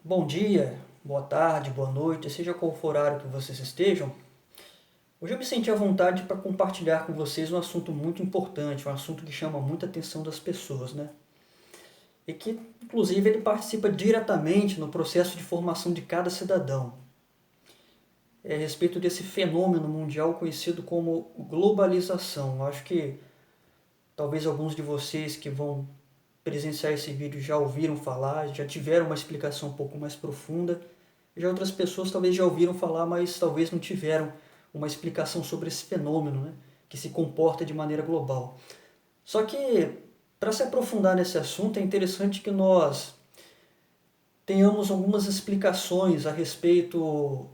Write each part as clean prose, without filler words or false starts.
Bom dia, boa tarde, boa noite, seja qual for o horário que vocês estejam. Hoje eu me senti à vontade para compartilhar com vocês um assunto muito importante, um assunto que chama muita atenção das pessoas, né? E que, inclusive, ele participa diretamente no processo de formação de cada cidadão. É a respeito desse fenômeno mundial conhecido como globalização. Eu acho que talvez alguns de vocês que vão presenciar esse vídeo já ouviram falar, já tiveram uma explicação um pouco mais profunda. Já outras pessoas talvez já ouviram falar, mas talvez não tiveram uma explicação sobre esse fenômeno, né, que se comporta de maneira global. Só que, para se aprofundar nesse assunto, é interessante que nós tenhamos algumas explicações a respeito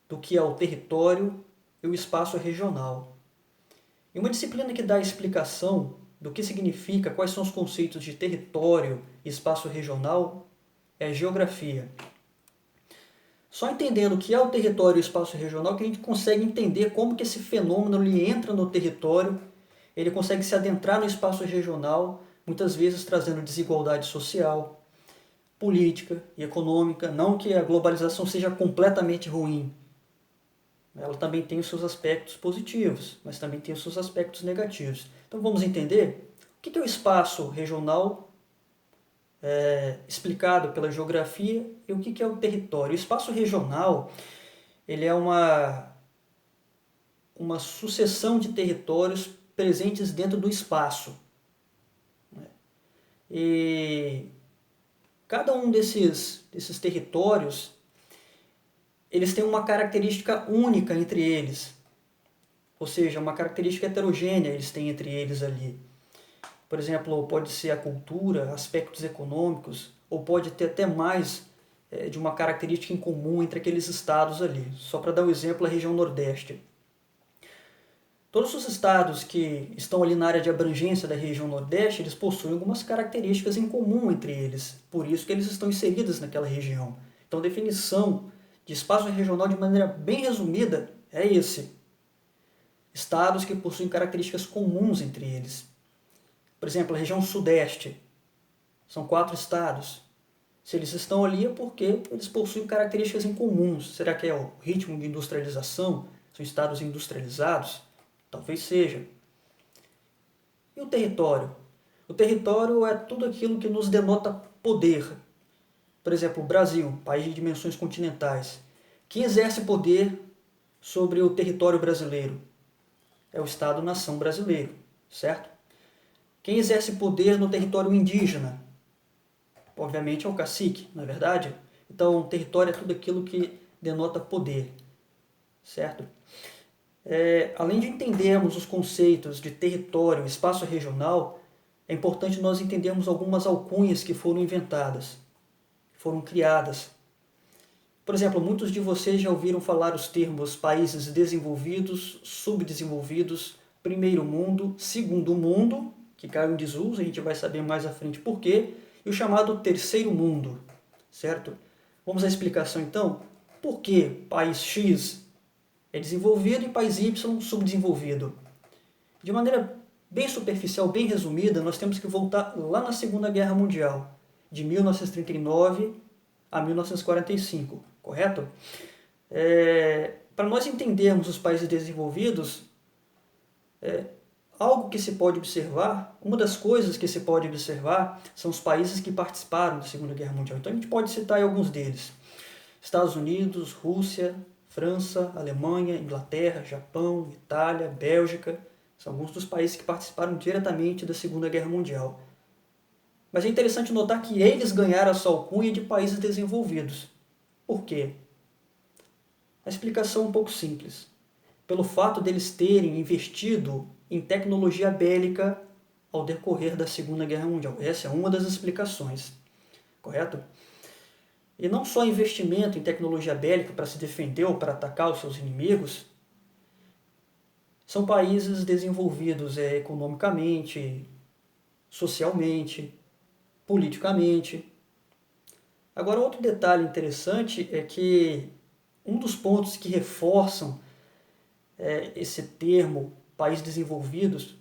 do que é o território e o espaço regional. E uma disciplina que dá a explicação do que significa, quais são os conceitos de território e espaço regional é a geografia. Só entendendo o que é o território e o espaço regional que a gente consegue entender como que esse fenômeno ele entra no território, ele consegue se adentrar no espaço regional, muitas vezes trazendo desigualdade social, política e econômica. Não que a globalização seja completamente ruim. Ela também tem os seus aspectos positivos, mas também tem os seus aspectos negativos. Então vamos entender o que é o espaço regional explicado pela geografia e o que é o território. O espaço regional ele é uma sucessão de territórios presentes dentro do espaço. E cada um desses territórios eles têm uma característica única entre eles, ou seja, uma característica heterogênea eles têm entre eles ali. Por exemplo, pode ser a cultura, aspectos econômicos, ou pode ter até mais de uma característica em comum entre aqueles estados ali. Só para dar um exemplo, a região Nordeste. Todos os estados que estão ali na área de abrangência da região Nordeste, eles possuem algumas características em comum entre eles, por isso que eles estão inseridos naquela região. Então, a definição de espaço regional de maneira bem resumida é esse. Estados que possuem características comuns entre eles. Por exemplo, a região Sudeste. São 4 estados. Se eles estão ali é porque eles possuem características em comuns. Será que é o ritmo de industrialização? São estados industrializados? Talvez seja. E o território? O território é tudo aquilo que nos denota poder. Por exemplo, o Brasil, país de dimensões continentais. Quem exerce poder sobre o território brasileiro? É o Estado-nação brasileiro, certo? Quem exerce poder no território indígena? Obviamente é o cacique, não é verdade? Então, território é tudo aquilo que denota poder, certo? Além de entendermos os conceitos de território e espaço regional, é importante nós entendermos algumas alcunhas que foram inventadas, que foram criadas. Por exemplo, muitos de vocês já ouviram falar os termos países desenvolvidos, subdesenvolvidos, primeiro mundo, segundo mundo, que caiu em desuso, a gente vai saber mais à frente por quê, e o chamado terceiro mundo, certo? Vamos à explicação então? Por que país X é desenvolvido e país Y subdesenvolvido? De maneira bem superficial, bem resumida, nós temos que voltar lá na Segunda Guerra Mundial, de 1939 a 1945, correto? Para nós entendermos os países desenvolvidos, algo que se pode observar, uma das coisas que se pode observar são os países que participaram da Segunda Guerra Mundial. Então a gente pode citar alguns deles. Estados Unidos, Rússia, França, Alemanha, Inglaterra, Japão, Itália, Bélgica, são alguns dos países que participaram diretamente da Segunda Guerra Mundial. Mas é interessante notar que eles ganharam a sua alcunha de países desenvolvidos. Por quê? A explicação é um pouco simples. Pelo fato deles terem investido em tecnologia bélica ao decorrer da Segunda Guerra Mundial. Essa é uma das explicações, correto? E não só investimento em tecnologia bélica para se defender ou para atacar os seus inimigos, são países desenvolvidos economicamente, socialmente, politicamente. Agora, outro detalhe interessante é que um dos pontos que reforçam esse termo países desenvolvidos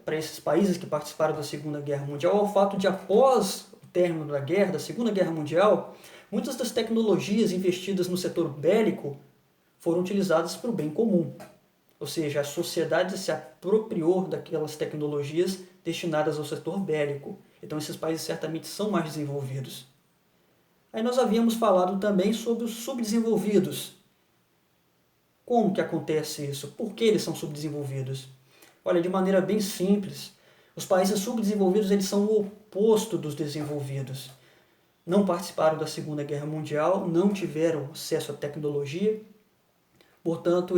para esses países que participaram da Segunda Guerra Mundial é o fato de, após o término da guerra, da Segunda Guerra Mundial, muitas das tecnologias investidas no setor bélico foram utilizadas para o bem comum. Ou seja, a sociedade se apropriou daquelas tecnologias destinadas ao setor bélico. Então esses países certamente são mais desenvolvidos. Aí nós havíamos falado também sobre os subdesenvolvidos. Como que acontece isso? Por que eles são subdesenvolvidos? Olha, de maneira bem simples, os países subdesenvolvidos eles são o oposto dos desenvolvidos. Não participaram da Segunda Guerra Mundial, não tiveram acesso à tecnologia, portanto,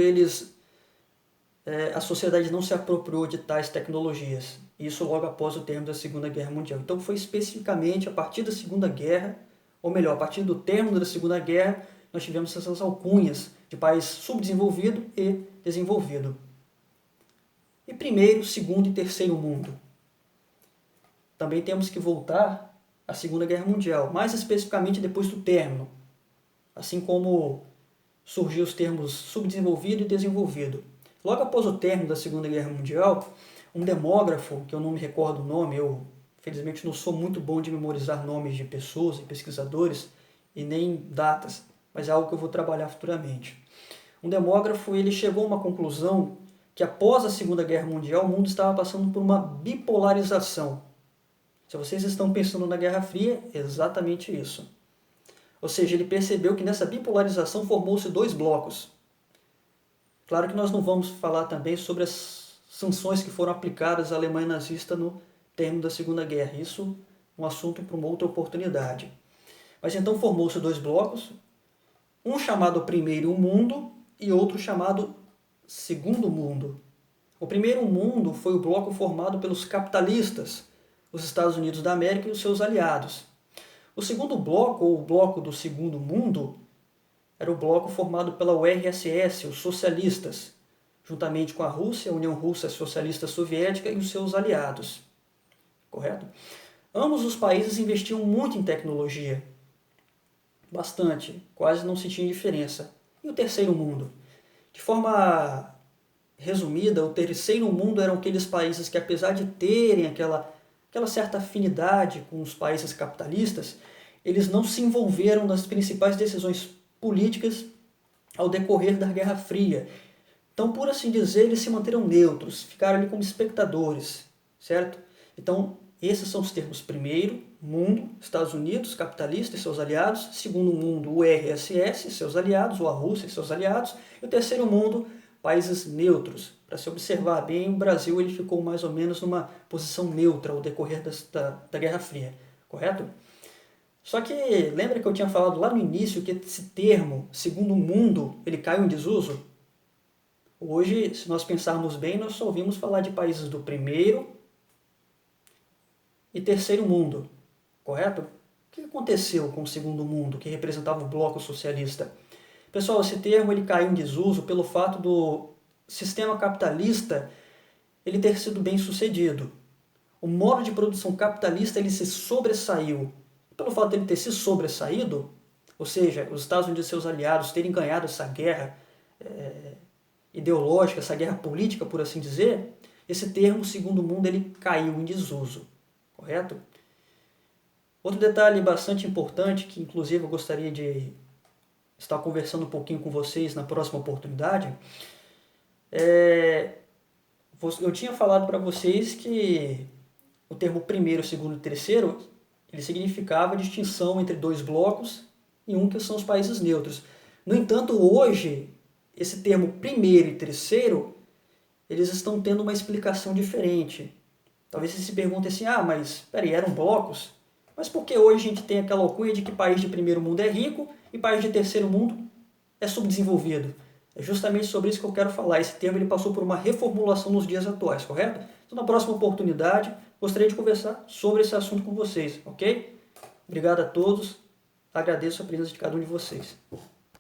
a sociedade não se apropriou de tais tecnologias. Isso logo após o término da Segunda Guerra Mundial. Então foi especificamente a partir da Segunda Guerra, ou melhor, a partir do término da Segunda Guerra, nós tivemos essas alcunhas de país subdesenvolvido e desenvolvido. E primeiro, segundo e terceiro mundo. Também temos que voltar à Segunda Guerra Mundial, mais especificamente depois do término, assim como surgiu os termos subdesenvolvido e desenvolvido. Logo após o término da Segunda Guerra Mundial, um demógrafo, que eu não me recordo o nome, eu felizmente não sou muito bom de memorizar nomes de pessoas e pesquisadores e nem datas, mas é algo que eu vou trabalhar futuramente. Um demógrafo ele chegou a uma conclusão que após a Segunda Guerra Mundial o mundo estava passando por uma bipolarização. Se vocês estão pensando na Guerra Fria, é exatamente isso. Ou seja, ele percebeu que nessa bipolarização formou-se dois blocos. Claro que nós não vamos falar também sobre as sanções que foram aplicadas à Alemanha nazista no término da Segunda Guerra. Isso é um assunto para uma outra oportunidade. Mas então formou-se dois blocos, um chamado Primeiro Mundo e outro chamado Segundo Mundo. O Primeiro Mundo foi o bloco formado pelos capitalistas, os Estados Unidos da América e os seus aliados. O segundo bloco, ou o bloco do Segundo Mundo, era o bloco formado pela URSS, os socialistas, juntamente com a Rússia, a União Russa Socialista Soviética e os seus aliados. Correto? Ambos os países investiam muito em tecnologia. Bastante, quase não se tinha diferença. E o terceiro mundo? De forma resumida, o terceiro mundo eram aqueles países que, apesar de terem aquela certa afinidade com os países capitalistas, eles não se envolveram nas principais decisões políticas ao decorrer da Guerra Fria. Então, por assim dizer, eles se manteram neutros, ficaram ali como espectadores, certo? Então, esses são os termos. Primeiro mundo, Estados Unidos, capitalista e seus aliados. Segundo mundo, o URSS e seus aliados, ou a Rússia e seus aliados. E o terceiro mundo, países neutros. Para se observar bem, o Brasil ele ficou mais ou menos numa posição neutra ao decorrer da Guerra Fria, correto? Só que lembra que eu tinha falado lá no início que esse termo, segundo mundo, ele caiu em desuso? Hoje, se nós pensarmos bem, nós só ouvimos falar de países do primeiro e terceiro mundo, correto? O que aconteceu com o segundo mundo, que representava o bloco socialista? Pessoal, esse termo ele caiu em desuso pelo fato do sistema capitalista ele ter sido bem sucedido. O modo de produção capitalista ele se sobressaiu. Pelo fato de ele ter se sobressaído, ou seja, os Estados Unidos e seus aliados terem ganhado essa guerra ideológica, essa guerra política, por assim dizer, esse termo, segundo mundo, ele caiu em desuso, correto? Outro detalhe bastante importante, que inclusive eu gostaria de estar conversando um pouquinho com vocês na próxima oportunidade, eu tinha falado para vocês que o termo primeiro, segundo e terceiro, ele significava a distinção entre dois blocos e um que são os países neutros. No entanto, hoje, esse termo primeiro e terceiro, eles estão tendo uma explicação diferente. Talvez você se pergunte assim, mas peraí, eram blocos? Mas por que hoje a gente tem aquela alcunha de que país de primeiro mundo é rico e país de terceiro mundo é subdesenvolvido? É justamente sobre isso que eu quero falar. Esse termo ele passou por uma reformulação nos dias atuais, correto? Então, na próxima oportunidade, gostaria de conversar sobre esse assunto com vocês, ok? Obrigado a todos. Agradeço a presença de cada um de vocês.